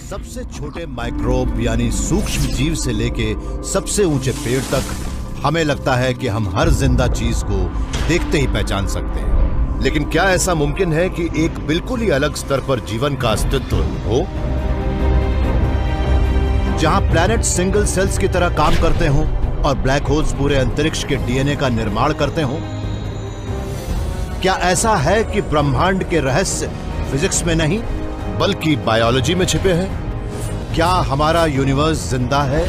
सबसे छोटे माइक्रोब यानी सूक्ष्म जीव से लेके सबसे ऊंचे पेड़ तक हमें लगता है कि हम हर जिंदा चीज को देखते ही पहचान सकते हैं। लेकिन क्या ऐसा मुमकिन है कि एक बिल्कुल ही अलग स्तर पर जीवन का अस्तित्व हो, जहां प्लैनेट सिंगल सेल्स की तरह काम करते हों और ब्लैक होल्स पूरे अंतरिक्ष के डीएनए का निर्माण करते हों? क्या ऐसा है कि ब्रह्मांड के रहस्य फिजिक्स में नहीं बल्कि बायोलॉजी में छिपे हैं? क्या हमारा यूनिवर्स जिंदा है?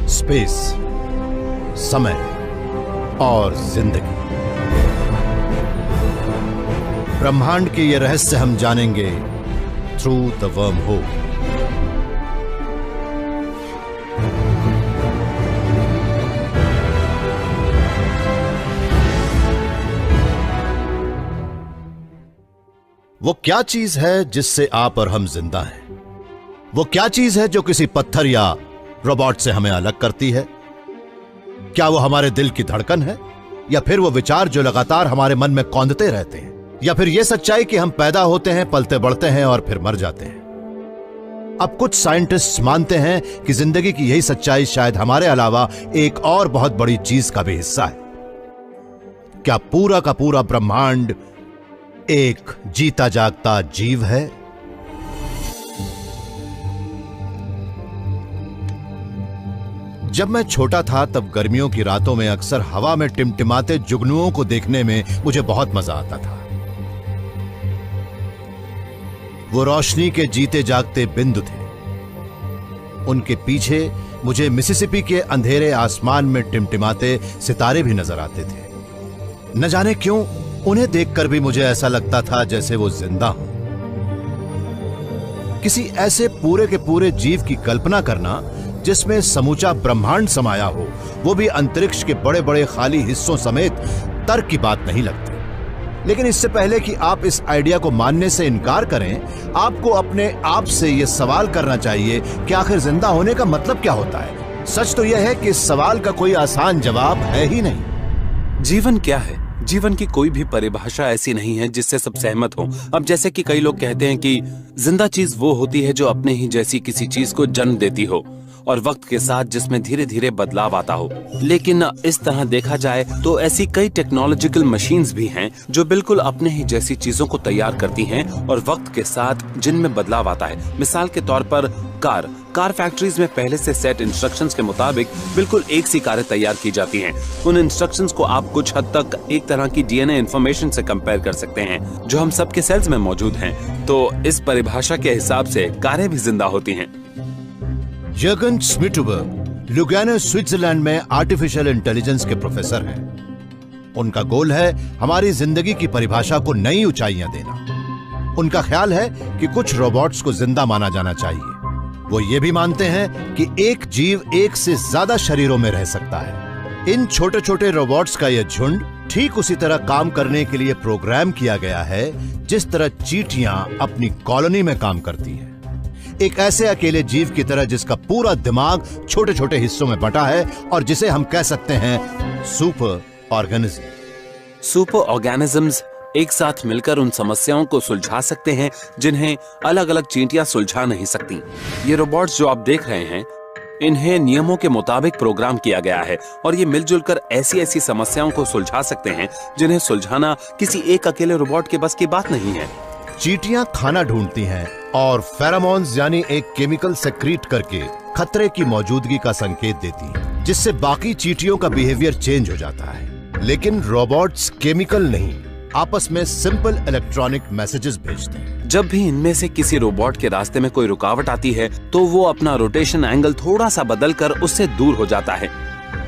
स्पेस, समय और जिंदगी, ब्रह्मांड के ये रहस्य हम जानेंगे थ्रू द वर्म होल। वो क्या चीज है जिससे आप और हम जिंदा हैं? वो क्या चीज है जो किसी पत्थर या रोबोट से हमें अलग करती है? क्या वो हमारे दिल की धड़कन है, या फिर वो विचार जो लगातार हमारे मन में कौंधते रहते हैं, या फिर ये सच्चाई कि हम पैदा होते हैं, पलते बढ़ते हैं और फिर मर जाते हैं? अब कुछ साइंटिस्ट मानते हैं कि जिंदगी की यही सच्चाई शायद हमारे अलावा एक और बहुत बड़ी चीज का भी हिस्सा है। क्या पूरा का पूरा ब्रह्मांड एक जीता जागता जीव है? जब मैं छोटा था तब गर्मियों की रातों में अक्सर हवा में टिमटिमाते जुगनुओं को देखने में मुझे बहुत मजा आता था। वो रोशनी के जीते जागते बिंदु थे। उनके पीछे मुझे मिसिसिपी के अंधेरे आसमान में टिमटिमाते सितारे भी नजर आते थे। न जाने क्यों उन्हें देखकर भी मुझे ऐसा लगता था जैसे वो जिंदा हो। किसी ऐसे पूरे के पूरे जीव की कल्पना करना जिसमें समूचा ब्रह्मांड समाया हो, वो भी अंतरिक्ष के बड़े बड़े खाली हिस्सों समेत, तर्क की बात नहीं लगती। लेकिन इससे पहले कि आप इस आइडिया को मानने से इनकार करें, आपको अपने आप से यह सवाल करना चाहिए कि आखिर जिंदा होने का मतलब क्या होता है। सच तो यह है कि इस सवाल का कोई आसान जवाब है ही नहीं। जीवन क्या है? जीवन की कोई भी परिभाषा ऐसी नहीं है जिससे सब सहमत हो। अब जैसे कि कई लोग कहते हैं कि जिंदा चीज वो होती है जो अपने ही जैसी किसी चीज को जन्म देती हो और वक्त के साथ जिसमें धीरे धीरे बदलाव आता हो। लेकिन इस तरह देखा जाए तो ऐसी कई टेक्नोलॉजिकल मशीन्स भी हैं जो बिल्कुल अपने ही जैसी चीजों को तैयार करती हैं और वक्त के साथ जिनमें बदलाव आता है। मिसाल के तौर पर कार फैक्ट्रीज में पहले से सेट इंस्ट्रक्शंस के मुताबिक बिल्कुल एक सी कारें तैयार की जाती हैं। उन इंस्ट्रक्शंस को आप कुछ हद तक एक तरह की डीएनए इंफॉर्मेशन से कंपेयर कर सकते हैं जो हम सबके सेल्स में मौजूद हैं। तो इस परिभाषा के हिसाब से कारें भी जिंदा होती हैं। जर्गन स्मिटुबर्ग लुगानो स्विट्जरलैंड में आर्टिफिशियल इंटेलिजेंस के प्रोफेसर हैं। उनका गोल है हमारी जिंदगी की परिभाषा को नई ऊंचाइयां देना। उनका ख्याल है कि कुछ रोबोट्स को जिंदा माना जाना चाहिए। वो ये भी मानते हैं कि एक जीव एक से ज्यादा शरीरों में रह सकता है। इन छोटे छोटे रोबोट्स का यह झुंड ठीक उसी तरह काम करने के लिए प्रोग्राम किया गया है जिस तरह चींटियां अपनी कॉलोनी में काम करती हैं। एक ऐसे अकेले जीव की तरह जिसका पूरा दिमाग छोटे छोटे हिस्सों में बटा है और जिसे हम कह सकते हैं सुपर ऑर्गेनिज्म। सुपर ऑर्गेनिजम्स एक साथ मिलकर उन समस्याओं को सुलझा सकते हैं जिन्हें अलग अलग चींटियां सुलझा नहीं सकती। ये रोबोट्स जो आप देख रहे हैं, इन्हें नियमों के मुताबिक प्रोग्राम किया गया है और ये मिलजुल कर ऐसी ऐसी समस्याओं को सुलझा सकते हैं जिन्हें सुलझाना किसी एक अकेले रोबोट के बस की बात नहीं है। चींटियां खाना ढूंढती हैं और फेरोमोन्स यानी एक केमिकल सेक्रीट करके खतरे की मौजूदगी का संकेत देती हैं, जिससे बाकी चींटियों का बिहेवियर चेंज हो जाता है। लेकिन रोबोट्स केमिकल नहीं, आपस में सिंपल इलेक्ट्रॉनिक मैसेजेस भेजते हैं। जब भी इनमें से किसी रोबोट के रास्ते में कोई रुकावट आती है तो वो अपना रोटेशन एंगल थोड़ा सा बदलकर उससे दूर हो जाता है।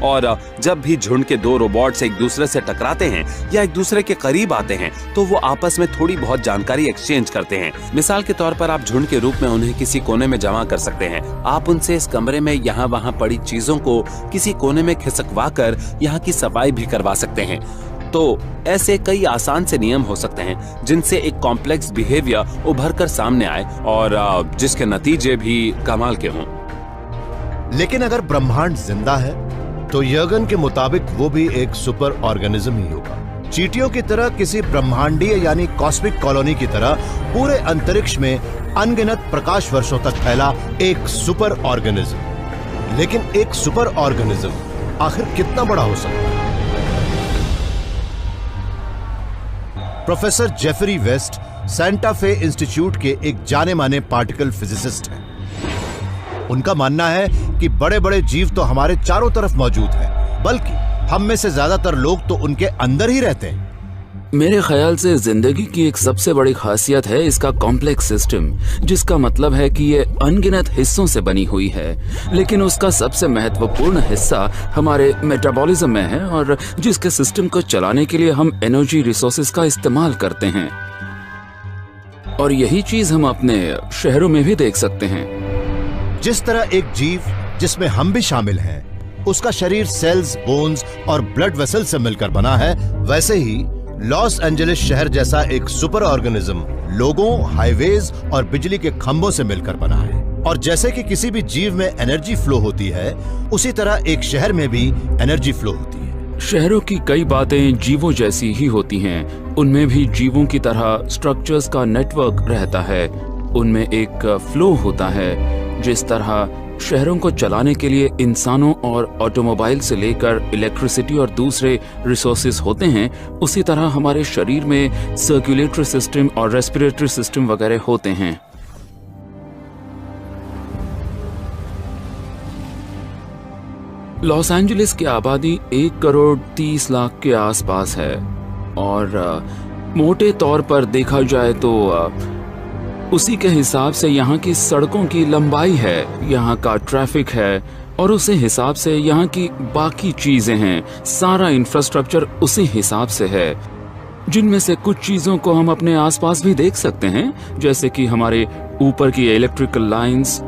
और जब भी झुंड के दो रोबोट्स एक दूसरे से टकराते हैं या एक दूसरे के करीब आते हैं तो वो आपस में थोड़ी बहुत जानकारी एक्सचेंज करते हैं। मिसाल के तौर पर आप झुंड के रूप में उन्हें किसी कोने में जमा कर सकते हैं। आप उनसे इस कमरे में यहाँ वहाँ पड़ी चीजों को किसी कोने में खिसकवा कर यहाँ की सफाई भी करवा सकते हैं। तो ऐसे कई आसान से नियम हो सकते हैं जिनसे एक कॉम्प्लेक्स बिहेवियर उभर कर सामने आए और जिसके नतीजे भी कमाल के हों। लेकिन अगर ब्रह्मांड जिंदा है तो यर्गन के मुताबिक वो भी एक सुपर ऑर्गेनिज्म ही होगा, चींटियों की तरह, किसी ब्रह्मांडीय यानी कॉस्मिक कॉलोनी की तरह पूरे अंतरिक्ष में अनगिनत प्रकाश वर्षों तक फैला एक सुपर ऑर्गेनिज्म। लेकिन एक सुपर ऑर्गेनिज्म आखिर कितना बड़ा हो सकता है? प्रोफेसर जेफरी वेस्ट सेंटा फे इंस्टीट्यूट के एक जाने माने पार्टिकल फिजिसिस्ट हैं। उनका मानना है कि बड़े बड़े जीव तो हमारे चारों तरफ मौजूद हैं, बल्कि हम में से ज्यादातर लोग तो उनके अंदर ही रहते हैं। मेरे ख्याल से जिंदगी की एक सबसे बड़ी खासियत है इसका कॉम्प्लेक्स सिस्टम, जिसका मतलब है कि ये अनगिनत हिस्सों से बनी हुई है, लेकिन उसका सबसे महत्वपूर्ण हिस्सा हमारे मेटाबॉलिज्म में है और जिसके सिस्टम को चलाने के लिए हम एनर्जी रिसोर्सेज का इस्तेमाल करते हैं। और यही चीज हम अपने शहरों में भी देख सकते हैं। जिस तरह एक जीव, जिसमें हम भी शामिल हैं, उसका शरीर सेल्स, बोन्स और ब्लड वेसल से मिलकर बना है, वैसे ही लॉस एंजलिस शहर जैसा एक सुपर ऑर्गेनिज्म लोगों, हाईवेज और बिजली के खंभों से मिलकर बना है। और जैसे कि किसी भी जीव में एनर्जी फ्लो होती है, उसी तरह एक शहर में भी एनर्जी फ्लो होती है। शहरों की कई बातें जीवों जैसी ही होती हैं। उनमें भी जीवों की तरह स्ट्रक्चर्स का नेटवर्क रहता है। उनमें एक फ्लो होता है। जिस तरह शहरों को चलाने के लिए इंसानों और ऑटोमोबाइल से लेकर इलेक्ट्रिसिटी और दूसरे रिसोर्सेज होते हैं, उसी तरह हमारे शरीर में सर्कुलेटरी सिस्टम और रेस्पिरेटरी सिस्टम वगैरह होते हैं। लॉस एंजलिस की आबादी 1 करोड़ 30 लाख के आसपास है और मोटे तौर पर देखा जाए तो उसी के हिसाब से यहाँ की सड़कों की लंबाई है, यहाँ का ट्रैफिक है और उसी हिसाब से यहाँ की बाकी चीजें हैं। सारा इंफ्रास्ट्रक्चर उसी हिसाब से है, जिनमें से कुछ चीजों को हम अपने आसपास भी देख सकते हैं, जैसे कि हमारे ऊपर की इलेक्ट्रिकल लाइंस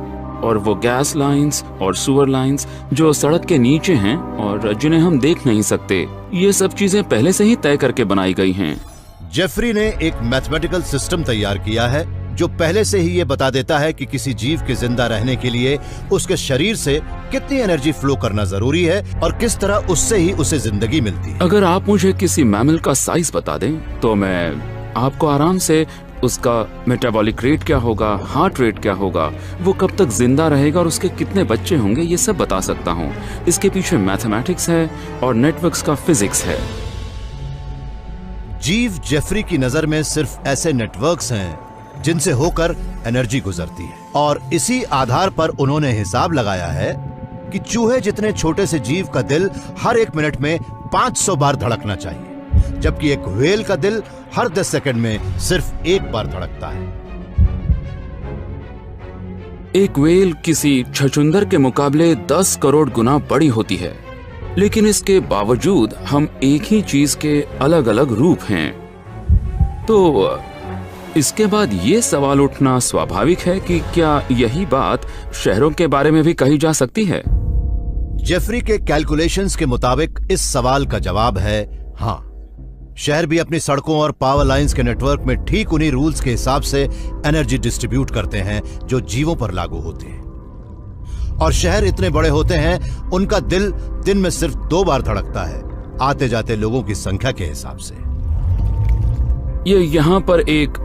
और वो गैस लाइंस और सुअर लाइंस जो सड़क के नीचे हैं और जिन्हें हम देख नहीं सकते। ये सब चीजें पहले से ही तय करके बनाई गई हैं। जेफरी ने एक मैथमेटिकल सिस्टम तैयार किया है जो पहले से ही ये बता देता है कि किसी जीव के जिंदा रहने के लिए उसके शरीर से कितनी एनर्जी फ्लो करना जरूरी है और किस तरह उससे ही उसे जिंदगी मिलती है। अगर आप मुझे किसी मैमल का साइज बता दें तो मैं आपको आराम से उसका मेटाबॉलिक रेट क्या होगा, हार्ट रेट क्या होगा, वो कब तक जिंदा रहेगा और उसके कितने बच्चे होंगे, ये सब बता सकता हूँ। इसके पीछे मैथमेटिक्स है और नेटवर्क्स का फिजिक्स है। जीव जेफरी की नजर में सिर्फ ऐसे नेटवर्क्स हैं जिनसे होकर एनर्जी गुजरती है, और इसी आधार पर उन्होंने हिसाब लगाया है कि चूहे जितने छोटे से जीव का दिल हर 1 मिनट में 500 बार धड़कना चाहिए, जबकि एक व्हेल का दिल हर 10 सेकंड में सिर्फ 1 बार धड़कता है। एक व्हेल किसी छछूंदर के मुकाबले 10 करोड़ गुना बड़ी होती है, लेकिन इसके बावजूद हम एक ही चीज के अलग अलग रूप हैं। तो इसके बाद ये सवाल उठना स्वाभाविक है कि क्या यही बात शहरों के बारे में भी कही जा सकती है? जेफरी के कैलकुलेशंस के मुताबिक इस सवाल का जवाब है हाँ। शहर भी अपनी सड़कों और पावर लाइंस के नेटवर्क में ठीक उन्हीं रूल्स के हिसाब से एनर्जी डिस्ट्रीब्यूट करते हैं जो जीवों पर लागू होते हैं। और शहर इतने बड़े होते हैं, उनका दिल दिन में सिर्फ 2 बार धड़कता है, आते जाते लोगों की संख्या के हिसाब से। ये यहाँ पर एक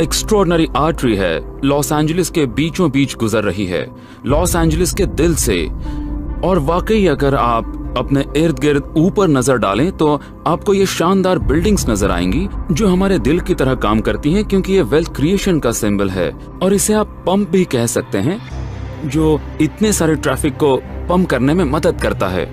एक्स्ट्रॉर्डिनरी आर्टरी है, लॉस एंजलिस के बीचों बीच गुजर रही है, लॉस एंजलिस के दिल से। और वाकई अगर आप अपने इर्द गिर्द ऊपर नजर डालें तो आपको ये शानदार बिल्डिंग्स नजर आएंगी जो हमारे दिल की तरह काम करती हैं, क्योंकि ये वेल्थ क्रिएशन का सिंबल है। और इसे आप पंप भी कह सकते हैं, जो इतने सारे ट्रैफिक को पंप करने में मदद करता है।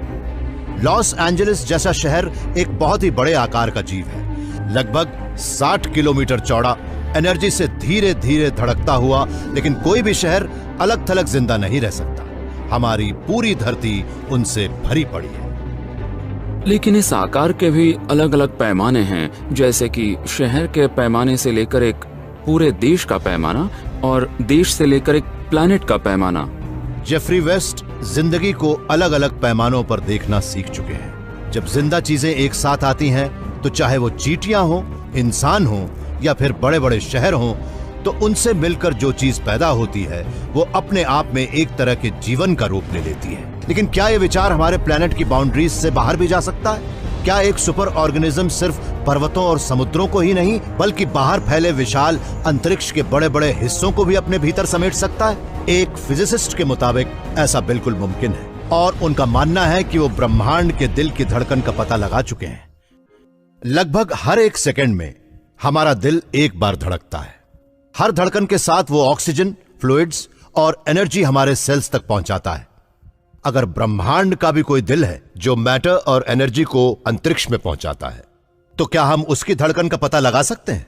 लॉस एंजलिस जैसा शहर एक बहुत ही बड़े आकार का जीव है, लगभग 60 किलोमीटर चौड़ा, एनर्जी से धीरे धीरे धड़कता हुआ। लेकिन कोई भी शहर अलग थलग जिंदा नहीं रह सकता, हमारी पूरी धरती उनसे भरी पड़ी है। लेकिन इस आकार के भी अलग अलग पैमाने हैं, जैसे कि शहर के पैमाने से लेकर एक पूरे देश का पैमाना और देश से लेकर एक प्लैनेट का पैमाना। जेफरी वेस्ट जिंदगी को अलग अलग पैमानों पर देखना सीख चुके हैं। जब जिंदा चीजें एक साथ आती हैं, तो चाहे वो चींटियां हों, इंसान हों या फिर बड़े बड़े शहर हों, तो उनसे मिलकर जो चीज पैदा होती है वो अपने आप में एक तरह के जीवन का रूप ले लेती है। लेकिन क्या यह विचार हमारे प्लेनेट की बाउंड्रीज से बाहर भी जा सकता है? क्या एक सुपर ऑर्गेनिज्म सिर्फ पर्वतों और समुद्रों को ही नहीं बल्कि बाहर फैले विशाल अंतरिक्ष के बड़े बड़े हिस्सों को भी अपने भीतर समेट सकता है? एक फिजिसिस्ट के मुताबिक ऐसा बिल्कुल मुमकिन है और उनका मानना है कि वो ब्रह्मांड के दिल की धड़कन का पता लगा चुके हैं। लगभग हर एक सेकंड में हमारा दिल एक बार धड़कता है। हर धड़कन के साथ वो ऑक्सीजन, फ्लूइड्स और एनर्जी हमारे सेल्स तक पहुंचाता है। अगर ब्रह्मांड का भी कोई दिल है जो मैटर और एनर्जी को अंतरिक्ष में पहुंचाता है, तो क्या हम उसकी धड़कन का पता लगा सकते हैं?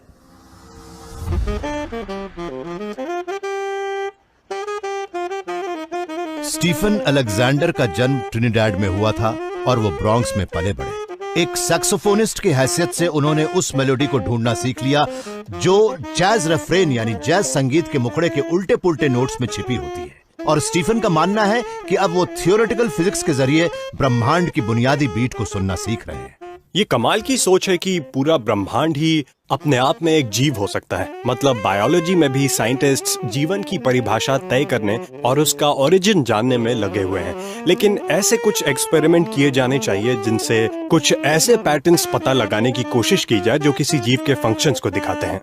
स्टीफन अलेक्जेंडर का जन्म ट्रिनिडाड में हुआ था और वो ब्रॉन्क्स में पले बढ़े। एक सैक्सोफोनिस्ट की हैसियत से उन्होंने उस मेलोडी को ढूंढना सीख लिया जो जैज रेफ्रेन यानी जैज संगीत के मुखड़े के उल्टे पुल्टे नोट्स में छिपी होती है। और स्टीफन का मानना है कि अब वो थियोरेटिकल फिजिक्स के जरिए ब्रह्मांड की बुनियादी बीट को सुनना सीख रहे हैं। ये कमाल की सोच है कि पूरा ब्रह्मांड ही अपने आप में एक जीव हो सकता है। मतलब बायोलॉजी में भी साइंटिस्ट्स जीवन की परिभाषा तय करने और उसका ओरिजिन जानने में लगे हुए हैं। लेकिन ऐसे कुछ एक्सपेरिमेंट किए जाने चाहिए जिनसे कुछ ऐसे पैटर्न्स पता लगाने की कोशिश की जाए जो किसी जीव के फंक्शंस को दिखाते हैं।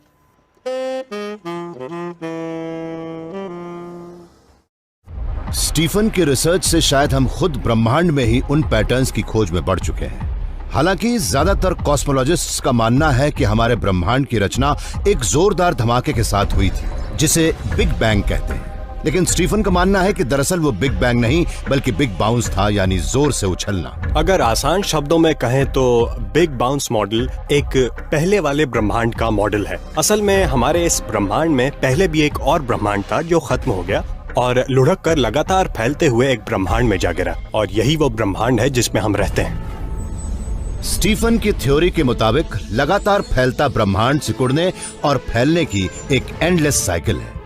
स्टीफन की रिसर्च से शायद हम खुद ब्रह्मांड में ही उन पैटर्न्स की खोज में बढ़ चुके हैं। हालांकि ज्यादातर कॉस्मोलॉजिस्ट्स का मानना है कि हमारे ब्रह्मांड की रचना एक जोरदार धमाके के साथ हुई थी जिसे बिग बैंग कहते हैं। लेकिन स्टीफन का मानना है कि दरअसल वो बिग बैंग नहीं बल्कि बिग बाउंस था, यानी जोर से उछलना। अगर आसान शब्दों में कहें तो बिग बाउंस मॉडल एक पहले वाले ब्रह्मांड का मॉडल है। असल में हमारे इस ब्रह्मांड में पहले भी एक और ब्रह्मांड था जो खत्म हो गया और लुढ़क कर लगातार फैलते हुए एक ब्रह्मांड में जा गिरा, और यही वो ब्रह्मांड है जिसमें हम रहते हैं। स्टीफन की थ्योरी के मुताबिक लगातार फैलता ब्रह्मांड सिकुड़ने और फैलने की एक एंडलेस साइकिल है।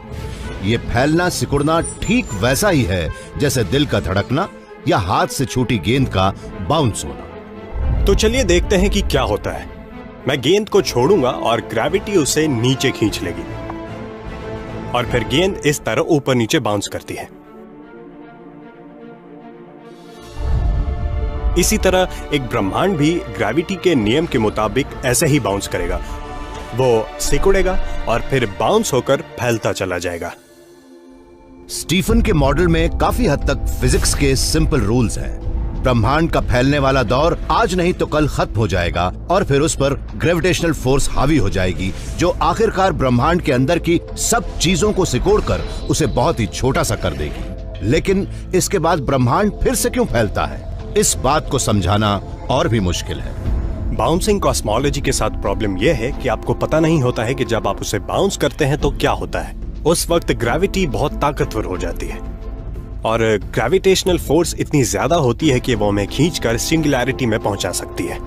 ये फैलना सिकुड़ना ठीक वैसा ही है जैसे दिल का धड़कना या हाथ से छूटी गेंद का बाउंस होना। तो चलिए देखते हैं कि क्या होता है। मैं गेंद को छोड़ूंगा और ग्रेविटी उसे नीचे खींच लेगी और फिर गेंद इस तरह ऊपर नीचे बाउंस करती है। इसी तरह एक ब्रह्मांड भी ग्रेविटी के नियम के मुताबिक ऐसे ही बाउंस करेगा। वो सिकुड़ेगा और फिर बाउंस होकर फैलता चला जाएगा। स्टीफन के मॉडल में काफी हद तक फिजिक्स के सिंपल रूल्स हैं। ब्रह्मांड का फैलने वाला दौर आज नहीं तो कल खत्म हो जाएगा और फिर उस पर ग्रेविटेशनल फोर्स हावी हो जाएगी जो आखिरकार ब्रह्मांड के अंदर की सब चीजों को सिकोड़कर उसे बहुत ही छोटा सा कर देगी। लेकिन इसके बाद ब्रह्मांड फिर से क्यों फैलता है, इस बात को समझाना और भी मुश्किल है। बाउंसिंग कॉस्मोलॉजी के साथ प्रॉब्लम यह है कि आपको पता नहीं होता है कि जब आप उसे बाउंस करते हैं तो क्या होता है। उस वक्त ग्रेविटी बहुत ताकतवर हो जाती है और ग्रेविटेशनल फोर्स इतनी ज्यादा होती है कि वो हमें खींचकर सिंगुलैरिटी में पहुंचा सकती है।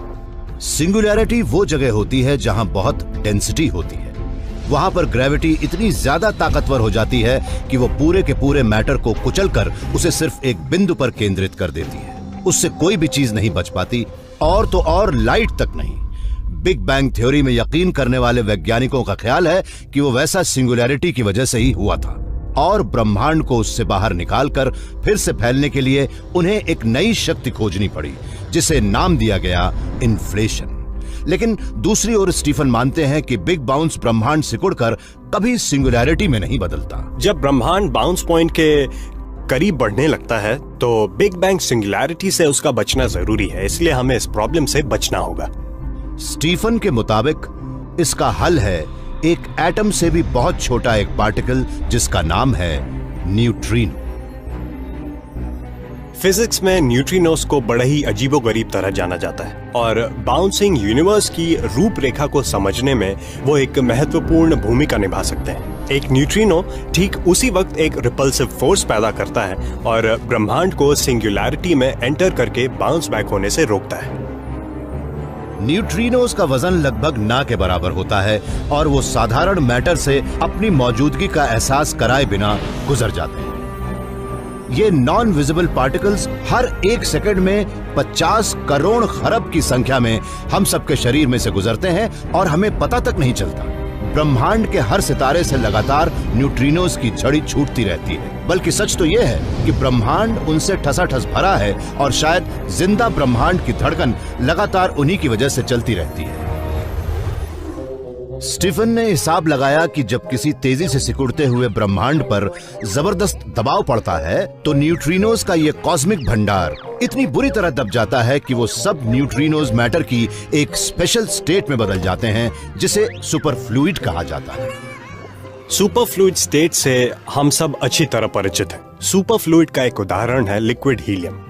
सिंगुलैरिटी वो जगह होती है जहां बहुत डेंसिटी होती है। वहां पर ग्रेविटी इतनी ज्यादा ताकतवर हो जाती है कि वो पूरे के पूरे मैटर को कुचलकर उसे सिर्फ एक बिंदु पर केंद्रित कर देती है। उससे कोई भी चीज नहीं बच पाती, और तो और लाइट तक नहीं। बिग बैंग थ्योरी में यकीन करने वाले वैज्ञानिकों का ख्याल है कि वो वैसा सिंगुलैरिटी की वजह से ही हुआ था और ब्रह्मांड को उससे बाहर निकालकर फिर से फैलने के लिए उन्हें एक नई शक्ति खोजनी पड़ी जिसे नाम दिया गया इन्फ्लेशन। लेकिन दूसरी ओर स्टीफन मानते हैं कि बिग बाउंस ब्रह्मांड सिकुड़कर कभी सिंगुलैरिटी में नहीं बदलता। जब ब्रह्मांड बाउंस पॉइंट के करीब बढ़ने लगता है तो बिग बैंग सिंगुलैरिटी से उसका बचना जरूरी है, इसलिए हमें इस प्रॉब्लम से बचना होगा। स्टीफन के मुताबिक इसका हल है एक एटम से भी बहुत छोटा एक पार्टिकल जिसका नाम है न्यूट्रिनो। फिजिक्स में न्यूट्रिनोस को बड़ा ही अजीबोगरीब तरह जाना जाता है और बाउंसिंग यूनिवर्स की रूपरेखा को समझने में वो एक महत्वपूर्ण भूमिका निभा सकते हैं। एक न्यूट्रिनो ठीक उसी वक्त एक रिपल्सिव फोर्स पैदा करता है और ब्रह्मांड को सिंगुलैरिटी में एंटर करके बाउंस बैक होने से रोकता है। न्यूट्रिनोस का वजन लगभग ना के बराबर होता है और वो साधारण मैटर से अपनी मौजूदगी का एहसास कराए बिना गुजर जाते हैं। ये नॉन विजिबल पार्टिकल्स हर एक सेकंड में 50 करोड़ खरब की संख्या में हम सबके शरीर में से गुजरते हैं और हमें पता तक नहीं चलता। ब्रह्मांड के हर सितारे से लगातार न्यूट्रिनोज की झड़ी छूटती रहती है, बल्कि सच तो यह है कि ब्रह्मांड उनसे ठसाठस भरा है और शायद जिंदा ब्रह्मांड की धड़कन लगातार उन्हीं की वजह से चलती रहती है। स्टीफन ने हिसाब लगाया कि जब किसी तेजी से सिकुड़ते हुए ब्रह्मांड पर जबरदस्त दबाव पड़ता है तो न्यूट्रिनोज का यह कॉस्मिक भंडार इतनी बुरी तरह दब जाता है कि वो सब न्यूट्रिनोज मैटर की एक स्पेशल स्टेट में बदल जाते हैं, जिसे सुपरफ्लूइड कहा जाता है। सुपरफ्लूइड स्टेट से हम सब अच्छी तरह परिचित हैं। सुपरफ्लूइड का एक उदाहरण है लिक्विड हीलियम।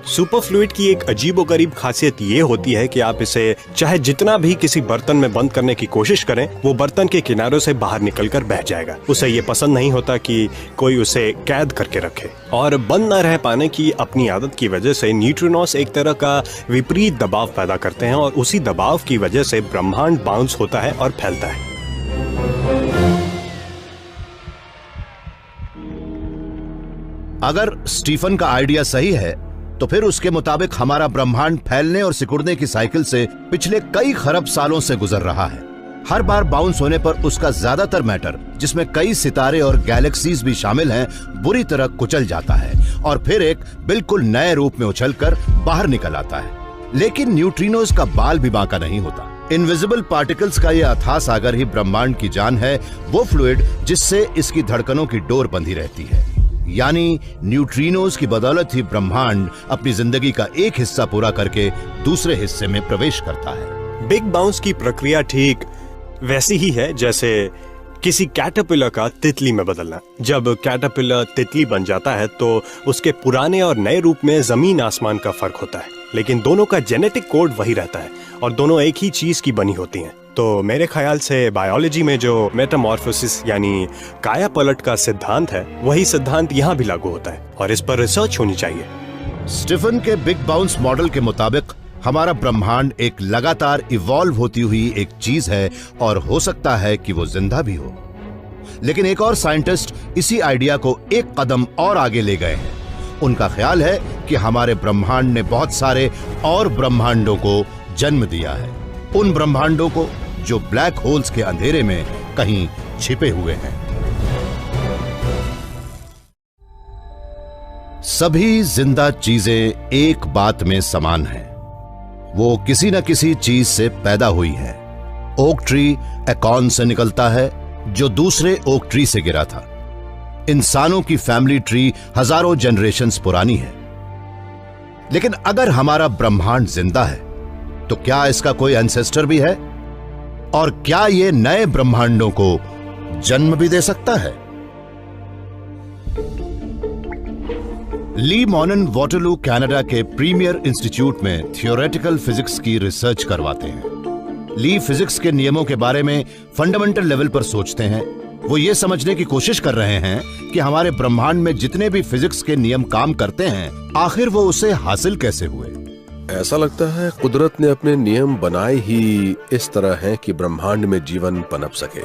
सुपरफ्लूइड की एक अजीबोगरीब खासियत ये होती है कि आप इसे चाहे जितना भी किसी बर्तन में बंद करने की कोशिश करें, वो बर्तन के किनारों से बाहर निकलकर बह जाएगा। उसे ये पसंद नहीं होता कि कोई उसे कैद करके रखे, और बंद न रह पाने की अपनी आदत की वजह से न्यूट्रिनोस एक तरह का विपरीत दबाव पैदा करते हैं, और उसी दबाव की वजह से ब्रह्मांड बाउंस होता है और फैलता है। अगर स्टीफन का आइडिया सही है तो फिर उसके मुताबिक हमारा ब्रह्मांड फैलने और सिकुड़ने की साइकिल से पिछले कई खरब सालों से गुजर रहा है। हर बार बाउंस होने पर उसका ज्यादातर मैटर, जिसमें कई सितारे और गैलेक्सीज भी शामिल हैं, बुरी तरह कुचल जाता है और फिर एक बिल्कुल नए रूप में उछलकर बाहर निकल आता है। लेकिन न्यूट्रिनोज का बाल भी बांका नहीं होता। इनविजिबल पार्टिकल्स का यह अथाह सागर ही ब्रह्मांड की जान है, वो फ्लूइड जिससे इसकी धड़कनों की डोर बंधी रहती है। यानी न्यूट्रिनोज की बदौलत ही ब्रह्मांड अपनी जिंदगी का एक हिस्सा पूरा करके दूसरे हिस्से में प्रवेश करता है। बिग बाउंस की प्रक्रिया ठीक वैसी ही है जैसे किसी कैटरपिलर का तितली में बदलना। जब कैटरपिलर तितली बन जाता है तो उसके पुराने और नए रूप में जमीन आसमान का फर्क होता है, लेकिन दोनों का जेनेटिक कोड वही रहता है और दोनों एक ही चीज की बनी होती हैं। तो मेरे ख्याल से बायोलॉजी में जो मेटामॉर्फोसिस यानी काया पलट का सिद्धांत है, वही सिद्धांत यहाँ भी लागू होता है और इस पर रिसर्च होनी चाहिए। स्टीफन के बिग बाउंस मॉडल के मुताबिक हमारा ब्रह्मांड एक लगातार इवॉल्व होती हुई एक चीज है और हो सकता है कि वो जिंदा भी हो। लेकिन एक और साइंटिस्ट इसी आइडिया को एक कदम और आगे ले गए हैं। उनका ख्याल है कि हमारे ब्रह्मांड ने बहुत सारे और ब्रह्मांडों को जन्म दिया है, उन ब्रह्मांडों को जो ब्लैक होल्स के अंधेरे में कहीं छिपे हुए हैं। सभी जिंदा चीजें एक बात में समान हैं, वो किसी न किसी चीज से पैदा हुई है। ओक ट्री एकॉर्न से निकलता है जो दूसरे ओक ट्री से गिरा था। इंसानों की फैमिली ट्री हजारों जनरेशन्स पुरानी है। लेकिन अगर हमारा ब्रह्मांड जिंदा है तो क्या इसका कोई एंसेस्टर भी है? और क्या ये नए ब्रह्मांडों को जन्म भी दे सकता है? ली मोनन वाटरलू कनाडा के प्रीमियर इंस्टीट्यूट में थियोरेटिकल फिजिक्स की रिसर्च करवाते हैं। ली फिजिक्स के नियमों के बारे में फंडामेंटल लेवल पर सोचते हैं। वो ये समझने की कोशिश कर रहे हैं कि हमारे ब्रह्मांड में जितने भी फिजिक्स के नियम काम करते हैं, आखिर वो उसे हासिल कैसे हुए। ऐसा लगता है कुदरत ने अपने नियम बनाए ही इस तरह हैं कि ब्रह्मांड में जीवन पनप सके।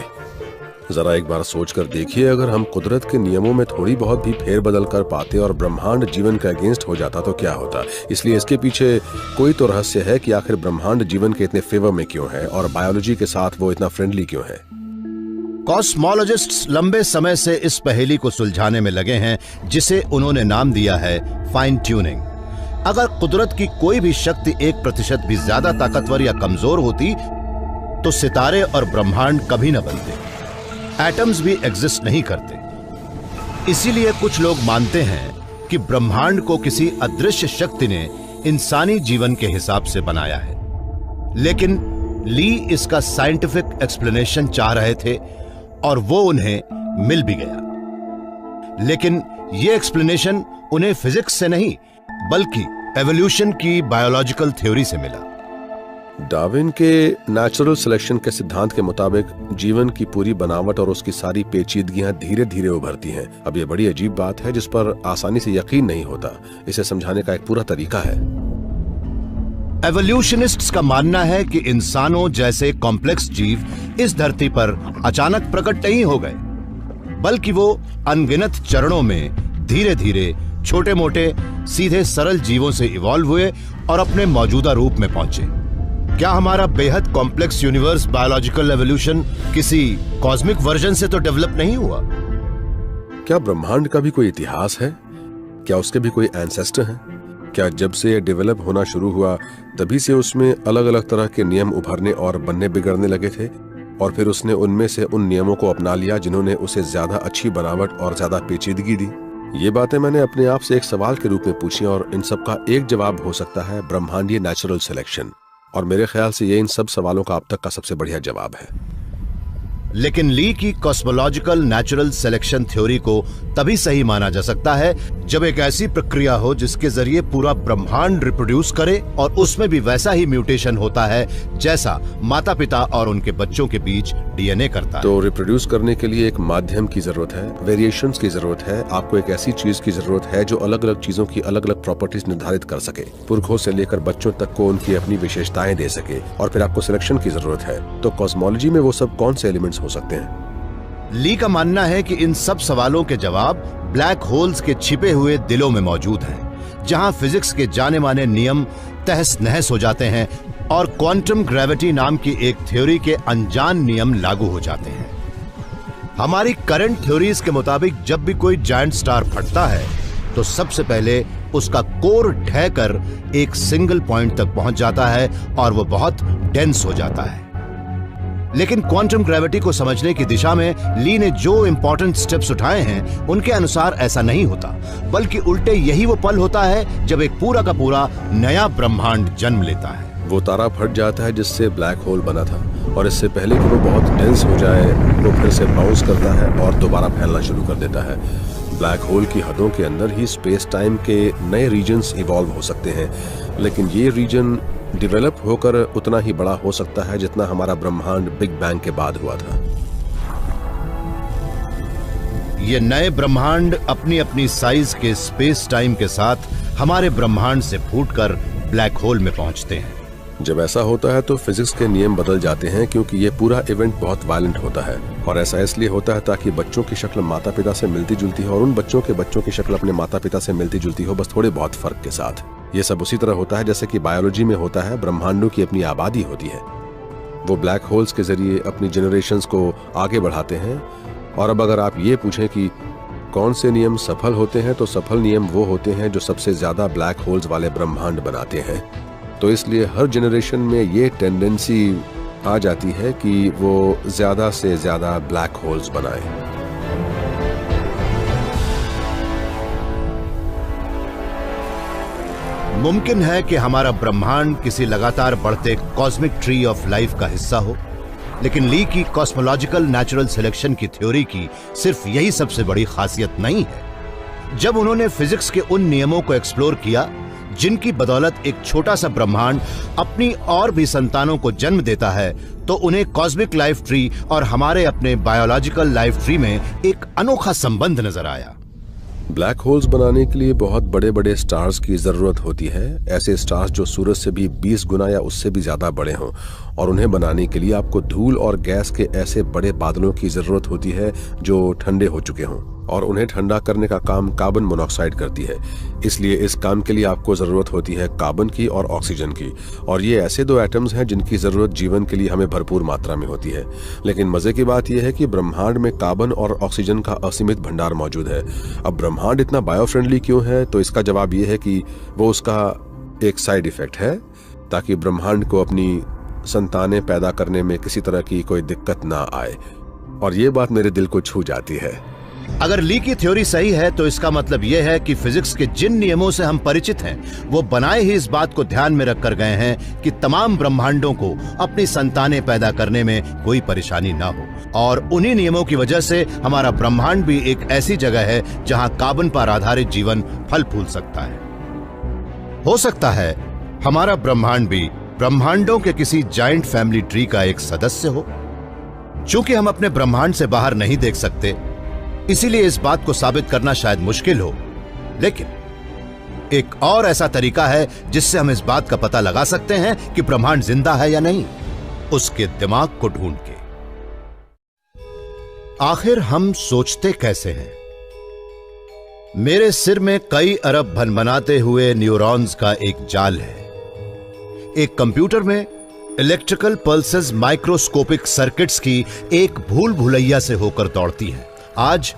जरा एक बार सोचकर देखिए, अगर हम कुदरत के नियमों में थोड़ी बहुत भी फेरबदल कर पाते और ब्रह्मांड जीवन का अगेंस्ट हो जाता तो क्या होता। इसलिए इसके पीछे कोई तो रहस्य है कि आखिर ब्रह्मांड जीवन के इतने फेवर में क्यों है और बायोलॉजी के साथ वो इतना फ्रेंडली क्यों है। कॉस्मोलॉजिस्ट्स लंबे समय से इस पहेली को सुलझाने में लगे हैं, जिसे उन्होंने नाम दिया है फाइन ट्यूनिंग। अगर कुदरत की कोई भी शक्ति 1% भी ज्यादा ताकतवर या कमजोर होती तो सितारे और ब्रह्मांड कभी न बनते, एटम्स भी एग्जिस्ट नहीं करते। इसीलिए कुछ लोग मानते हैं कि ब्रह्मांड को किसी अदृश्य शक्ति ने इंसानी जीवन के हिसाब से बनाया है। लेकिन ली इसका साइंटिफिक एक्सप्लेनेशन चाह रहे थे और वो उन्हें मिल भी गया। लेकिन ये एक्सप्लेनेशन उन्हें फिजिक्स से नहीं बल्कि एवोल्यूशन की बायोलॉजिकल थ्योरी से मिला। डार्विन के नेचुरल सिलेक्शन के सिद्धांत के मुताबिक जीवन की पूरी बनावट और उसकी सारी पेचीदगियां धीरे धीरे उभरती हैं। अब ये बड़ी अजीब बात है जिस पर आसानी से यकीन नहीं होता। इसे समझाने का एक पूरा तरीका है। एवोल्यूशनिस्ट्स का मानना है कि इंसानों जैसे कॉम्प्लेक्स जीव इस धरती पर अचानक प्रकट नहीं हो गए, बल्कि वो अनगिनत चरणों में धीरे धीरे छोटे मोटे सीधे सरल जीवों से इवॉल्व हुए और अपने मौजूदा रूप में पहुंचे। क्या हमारा बेहद कॉम्प्लेक्स यूनिवर्स बायोलॉजिकल एवोल्यूशन किसी कॉस्मिक वर्जन से तो डेवलप नहीं हुआ? क्या ब्रह्मांड का भी कोई इतिहास है? क्या उसके भी कोई एंसेस्टर हैं? क्या जब से ये डेवलप होना शुरू हुआ तभी से उसमें अलग अलग तरह के नियम उभरने और बनने बिगड़ने लगे थे, और फिर उसने उनमें से उन नियमों को अपना लिया जिन्होंने उसे ज्यादा अच्छी बनावट और ज्यादा पेचीदगी दी? ये बातें मैंने अपने आप से एक सवाल के रूप में पूछी, और इन सब का एक जवाब हो सकता है ब्रह्मांडीय नेचुरल सिलेक्शन। और मेरे ख्याल से ये इन सब सवालों का अब तक का सबसे बढ़िया जवाब है। लेकिन ली की कॉस्मोलॉजिकल नेचुरल सिलेक्शन थ्योरी को तभी सही माना जा सकता है जब एक ऐसी प्रक्रिया हो जिसके जरिए पूरा ब्रह्मांड रिप्रोड्यूस करे और उसमें भी वैसा ही म्यूटेशन होता है जैसा माता पिता और उनके बच्चों के बीच डीएनए करता है। तो रिप्रोड्यूस करने के लिए एक माध्यम की जरूरत है, वेरिएशंस की जरूरत है। आपको एक ऐसी चीज की जरूरत है जो अलग अलग चीजों की अलग अलग प्रॉपर्टीज निर्धारित कर सके, पुरखों से लेकर बच्चों तक को उनकी अपनी विशेषताएं दे सके, और फिर आपको सिलेक्शन की जरूरत है। तो कॉस्मोलॉजी में वो सब कौन से एलिमेंट्स हो सकते हैं? ली का मानना है कि इन सब सवालों के जवाब ब्लैक होल्स के छिपे हुए दिलों में मौजूद हैं, जहां फिजिक्स के जाने माने नियम तहस नहस हो जाते हैं और क्वांटम ग्रेविटी नाम की एक थ्योरी के अनजान नियम लागू हो जाते हैं। हमारी करंट थ्योरीज के मुताबिक जब भी कोई जायंट स्टार फटता है तो सबसे पहले उसका कोर ढहकर एक सिंगल पॉइंट तक पहुंच जाता है और वो बहुत डेंस हो जाता है। लेकिन क्वांटम ग्रेविटी को समझने की दिशा में ली ने जो इंपॉर्टेंट स्टेप्स उठाए हैं उनके अनुसार ऐसा नहीं होता, बल्कि उल्टे यही वो पल होता है जब एक पूरा का पूरा नया ब्रह्मांड जन्म लेता है। वो तारा फट जाता है जिससे ब्लैक होल बना था, और इससे पहले कि वो बहुत डेंस हो जाए वो फिर से बाउंस करता है और दोबारा फैलना शुरू कर देता है। ब्लैक होल की हदों के अंदर ही स्पेस टाइम के नए रीजन्स इवॉल्व हो सकते हैं, लेकिन ये रीजन डेवलप होकर उतना ही बड़ा हो सकता है जितना हमारा ब्रह्मांड बिग बैंग के बाद हुआ था। ये नए ब्रह्मांड अपनी अपनी साइज के स्पेस टाइम के साथ हमारे ब्रह्मांड से फूटकर ब्लैक होल में पहुंचते हैं। जब ऐसा होता है तो फिजिक्स के नियम बदल जाते हैं, क्योंकि ये पूरा इवेंट बहुत वायलेंट होता है, और ऐसा इसलिए होता है ताकि बच्चों की शक्ल माता पिता से मिलती जुलती हो और उन बच्चों की शक्ल अपने माता पिता से मिलती जुलती हो, बस थोड़े बहुत फर्क के साथ। ये सब उसी तरह होता है जैसे कि बायोलॉजी में होता है। ब्रह्मांडों की अपनी आबादी होती है, वो ब्लैक होल्स के जरिए अपनी जनरेशंस को आगे बढ़ाते हैं। और अब अगर आप ये पूछें कि कौन से नियम सफल होते हैं, तो सफल नियम वो होते हैं जो सबसे ज्यादा ब्लैक होल्स वाले ब्रह्मांड बनाते हैं। तो इसलिए हर जनरेशन में ये टेंडेंसी आ जाती है कि वो ज्यादा से ज्यादा ब्लैक होल्स बनाए। मुमकिन है कि हमारा ब्रह्मांड किसी लगातार बढ़ते कॉस्मिक ट्री ऑफ लाइफ का हिस्सा हो, लेकिन ली की कॉस्मोलॉजिकल नेचुरल सिलेक्शन की थ्योरी की सिर्फ यही सबसे बड़ी खासियत नहीं है। जब उन्होंने फिजिक्स के उन नियमों को एक्सप्लोर किया जिनकी बदौलत एक छोटा सा ब्रह्मांड अपनी और भी संतानों को जन्म देता है, तो उन्हें कॉस्मिक लाइफ ट्री और हमारे अपने बायोलॉजिकल लाइफ ट्री में एक अनोखा संबंध नजर आया। ब्लैक होल्स बनाने के लिए बहुत बड़े बड़े स्टार्स की जरूरत होती है, ऐसे स्टार्स जो सूरज से भी 20 गुना या उससे भी ज्यादा बड़े हों, और उन्हें बनाने के लिए आपको धूल और गैस के ऐसे बड़े बादलों की जरूरत होती है जो ठंडे हो चुके हों, और उन्हें ठंडा करने का काम कार्बन मोनोऑक्साइड करती है। इसलिए इस काम के लिए आपको जरूरत होती है कार्बन की और ऑक्सीजन की, और ये ऐसे दो एटम्स हैं जिनकी जरूरत जीवन के लिए हमें भरपूर मात्रा में होती है। लेकिन मजे की बात यह है कि ब्रह्मांड में कार्बन और ऑक्सीजन का असीमित भंडार मौजूद है। अब ब्रह्मांड इतना बायो फ्रेंडली क्यों है, तो इसका जवाब यह है कि वो उसका एक साइड इफेक्ट है, ताकि ब्रह्मांड को अपनी संतानें पैदा करने में किसी तरह की कोई दिक्कत ना आए। और ये बात मेरे दिल को छू जाती है। अगर ली की थ्योरी सही है तो इसका मतलब यह है कि फिजिक्स के जिन नियमों से हम परिचित हैं वो बनाए ही इस बात को ध्यान में रखकर गए हैं कि तमाम ब्रह्मांडों को अपनी संतानें पैदा करने में कोई परेशानी ना हो, और उन्हीं नियमों की वजह से हमारा ब्रह्मांड भी एक ऐसी जगह है जहां कार्बन पर आधारित जीवन फल फूल सकता है। हो सकता है हमारा ब्रह्मांड भी ब्रह्मांडों के किसी जायंट फैमिली ट्री का एक सदस्य हो। चूंकि हम अपने ब्रह्मांड से बाहर नहीं देख सकते, इसीलिए इस बात को साबित करना शायद मुश्किल हो, लेकिन एक और ऐसा तरीका है जिससे हम इस बात का पता लगा सकते हैं कि ब्रह्मांड जिंदा है या नहीं, उसके दिमाग को ढूंढ के। आखिर हम सोचते कैसे हैं? मेरे सिर में कई अरब भनभनाते हुए न्यूरॉन्स का एक जाल है। एक कंप्यूटर में इलेक्ट्रिकल पल्सेस माइक्रोस्कोपिक सर्किट्स की एक भूल भुलैया से होकर दौड़ती है। आज